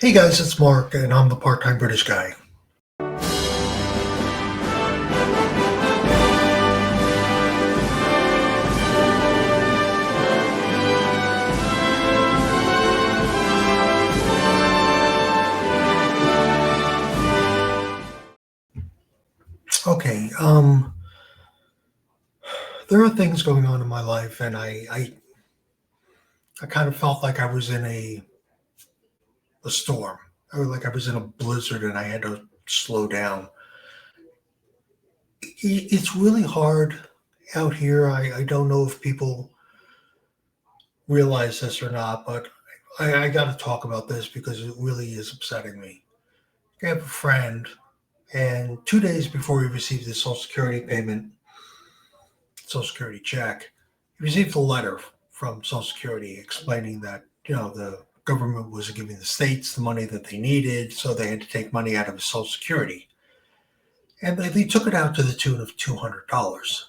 Hey guys, it's Mark, and I'm the part-time British guy. Okay, there are things going on in my life, and I kind of felt like I was in a storm, or like I was in a blizzard, and I had to slow down. It's really hard out here. I don't know if people realize this or not, but I got to talk about this because it really is upsetting me. I have a friend, and 2 days before he received his Social Security payment, Social Security check, he received a letter from Social Security explaining that, the government wasn't giving the states the money that they needed, so they had to take money out of his Social Security. And they took it out to the tune of $200.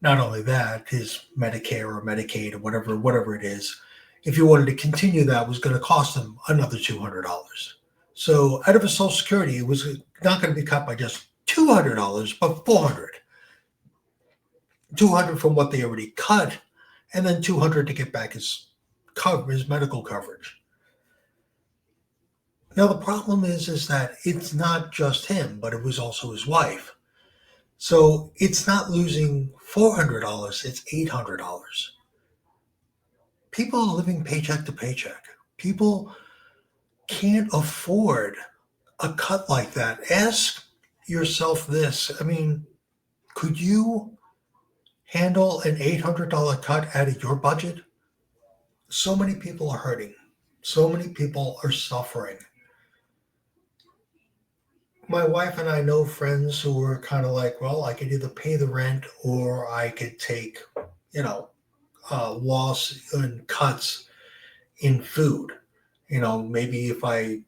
Not only that, his Medicare or Medicaid or whatever it is, if you wanted to continue that, was going to cost him another $200. So out of his Social Security, it was not going to be cut by just $200, but $400. 200 from what they already cut, and then 200 to get back his medical coverage. Now the problem is that it's not just him, but it was also his wife. So it's not losing $400, it's $800. People are living paycheck to paycheck. People can't afford a cut like that. Ask yourself this. I mean, could you handle an $800 cut out of your budget? So many people are hurting. So many people are suffering. My wife and I know friends who are kind of like, well, I could either pay the rent or I could take, loss and cuts in food. Maybe if I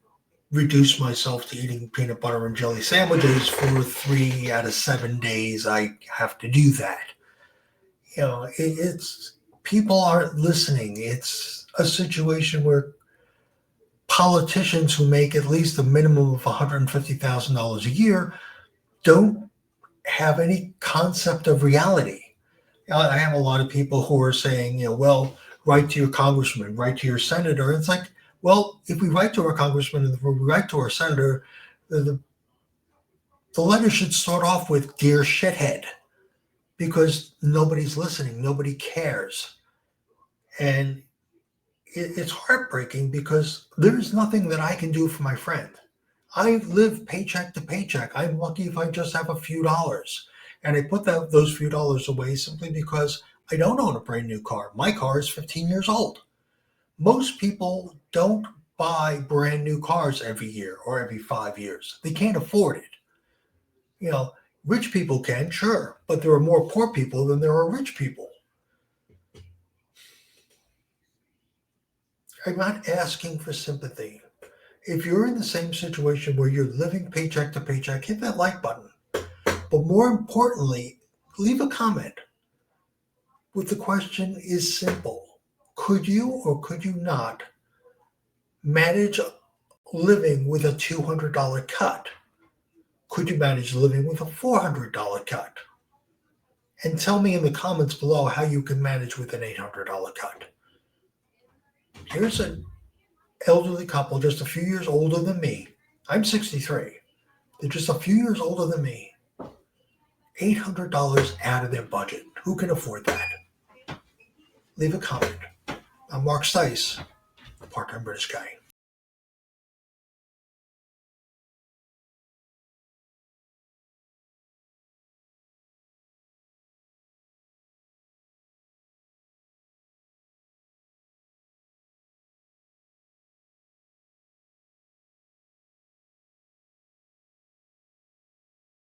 reduce myself to eating peanut butter and jelly sandwiches for 3 out of 7 days, I have to do that. It's people aren't listening. It's a situation where politicians who make at least a minimum of $150,000 a year don't have any concept of reality. I have a lot of people who are saying, well, write to your congressman, write to your senator. It's like, well, if we write to our congressman and if we write to our senator, the letter should start off with "Dear shithead," because nobody's listening, nobody cares. And it's heartbreaking because there's nothing that I can do for my friend. I live paycheck to paycheck. I'm lucky if I just have a few dollars. And I put those few dollars away simply because I don't own a brand new car. My car is 15 years old. Most people don't buy brand new cars every year or every 5 years. They can't afford it. Rich people can, sure, but there are more poor people than there are rich people. I'm not asking for sympathy. If you're in the same situation where you're living paycheck to paycheck, hit that like button. But more importantly, leave a comment. With the question is simple. Could you or could you not manage living with a $200 cut? Could you manage living with a $400 cut? And tell me in the comments below how you can manage with an $800 cut. Here's an elderly couple just a few years older than me. I'm 63. They're just a few years older than me. $800 out of their budget. Who can afford that? Leave a comment. I'm Mark Stise, the part-time British guy.